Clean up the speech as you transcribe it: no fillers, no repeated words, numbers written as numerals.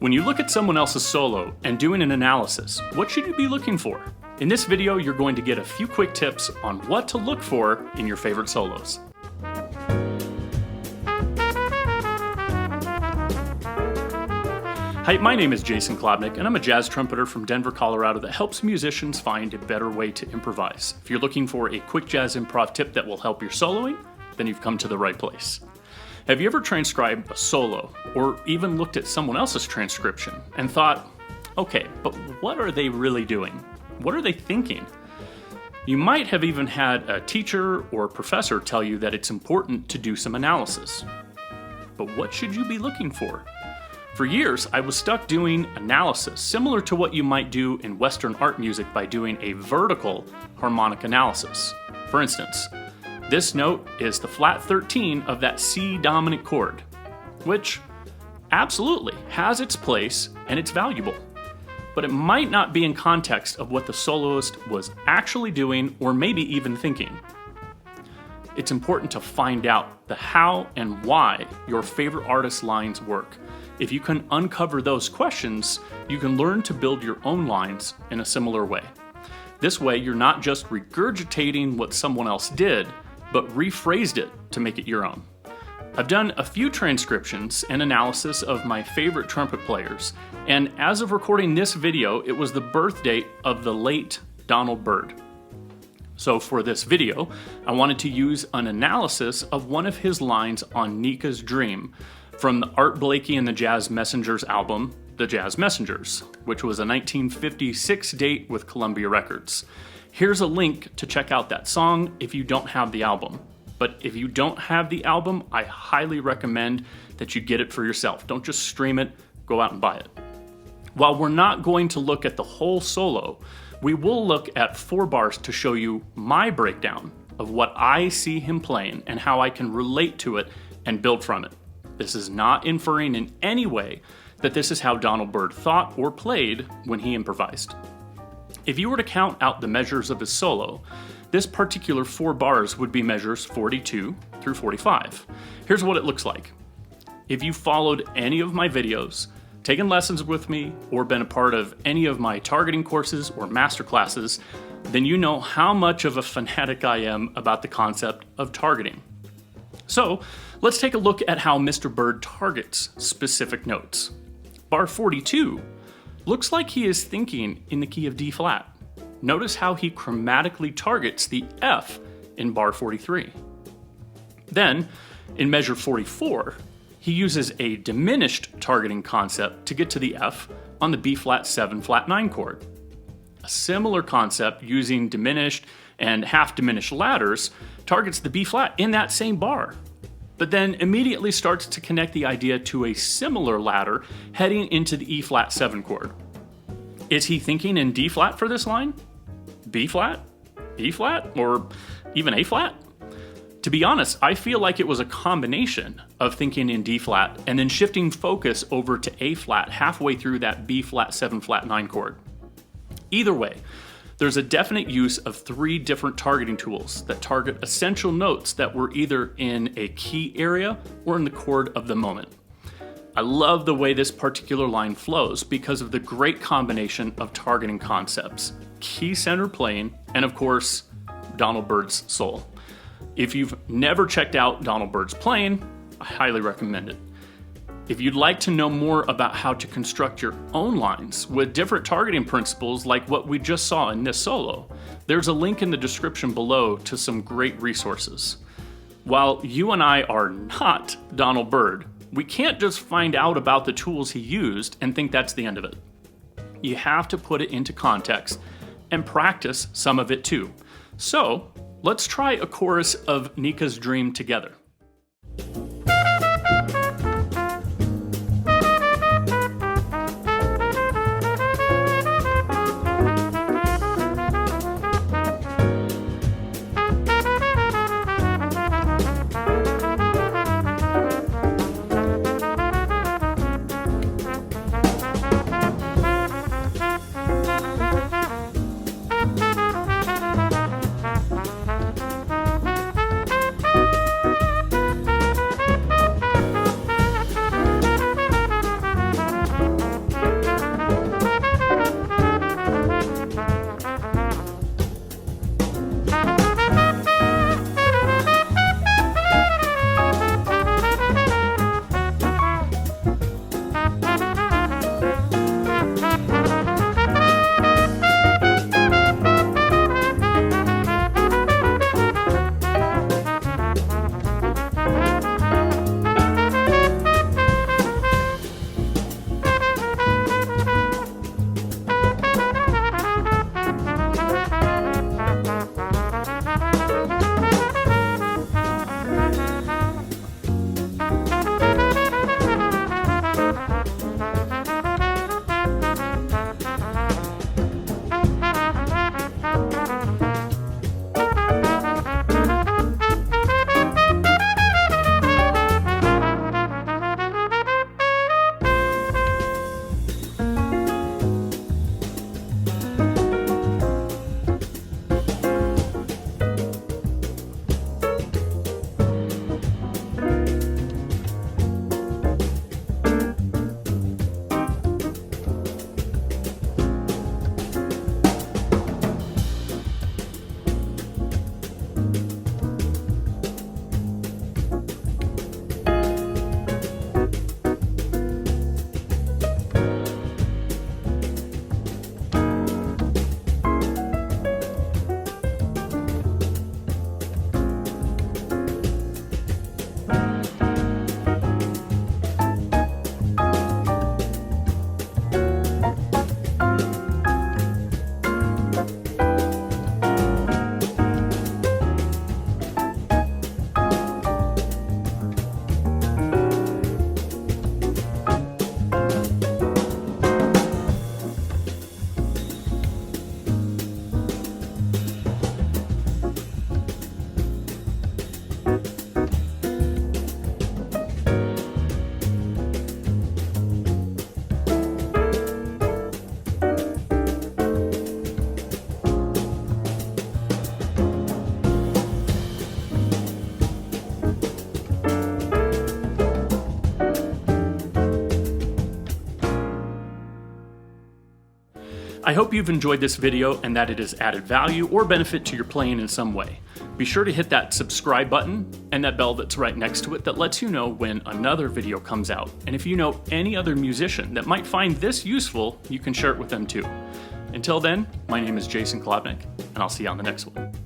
When you look at someone else's solo and doing an analysis, what should you be looking for? In this video, you're going to get a few quick tips on what to look for in your favorite solos. Hi, my name is Jason Klobnak, and I'm a jazz trumpeter from Denver, Colorado that helps musicians find a better way to improvise. If you're looking for a quick jazz improv tip that will help your soloing, then you've come to the right place. Have you ever transcribed a solo, or even looked at someone else's transcription and thought, okay, but what are they really doing? What are they thinking? You might have even had a teacher or professor tell you that it's important to do some analysis. But what should you be looking for? For years, I was stuck doing analysis, similar to what you might do in Western art music by doing a vertical harmonic analysis. For instance, this note is the flat 13 of that C dominant chord, which absolutely has its place and it's valuable. But it might not be in context of what the soloist was actually doing or maybe even thinking. It's important to find out the how and why your favorite artist's lines work. If you can uncover those questions, you can learn to build your own lines in a similar way. This way, you're not just regurgitating what someone else did, but rephrased it to make it your own. I've done a few transcriptions and analysis of my favorite trumpet players, and as of recording this video, it was the birth date of the late Donald Byrd. So for this video, I wanted to use an analysis of one of his lines on Nika's Dream from the Art Blakey and the Jazz Messengers album, The Jazz Messengers, which was a 1956 date with Columbia Records. Here's a link to check out that song if you don't have the album. But if you don't have the album, I highly recommend that you get it for yourself. Don't just stream it, go out and buy it. While we're not going to look at the whole solo, we will look at 4 bars to show you my breakdown of what I see him playing and how I can relate to it and build from it. This is not inferring in any way that this is how Donald Byrd thought or played when he improvised. If you were to count out the measures of his solo, this particular 4 bars would be measures 42 through 45. Here's what it looks like. If you followed any of my videos, taken lessons with me, or been a part of any of my targeting courses or masterclasses, then you know how much of a fanatic I am about the concept of targeting. So let's take a look at how Mr. Byrd targets specific notes. Bar 42 looks like he is thinking in the key of D flat. Notice how he chromatically targets the F in bar 43. Then, in measure 44, he uses a diminished targeting concept to get to the F on the B flat 7 flat 9 chord. A similar concept using diminished and half diminished ladders targets the B flat in that same bar, but then immediately starts to connect the idea to a similar ladder heading into the E flat 7 chord. Is he thinking in D flat for this line? B flat? E flat? Or even A flat? To be honest, I feel like it was a combination of thinking in D flat and then shifting focus over to A flat halfway through that B flat 7 flat 9 chord. Either way, there's a definite use of 3 different targeting tools that target essential notes that were either in a key area or in the chord of the moment. I love the way this particular line flows because of the great combination of targeting concepts, key center playing, and of course, Donald Byrd's soul. If you've never checked out Donald Byrd's playing, I highly recommend it. If you'd like to know more about how to construct your own lines with different targeting principles like what we just saw in this solo, there's a link in the description below to some great resources. While you and I are not Donald Byrd, we can't just find out about the tools he used and think that's the end of it. You have to put it into context and practice some of it too. So, let's try a chorus of Nika's Dream together. I hope you've enjoyed this video and that it has added value or benefit to your playing in some way. Be sure to hit that subscribe button and that bell that's right next to it that lets you know when another video comes out. And if you know any other musician that might find this useful, you can share it with them too. Until then, my name is Jason Klobnak, and I'll see you on the next one.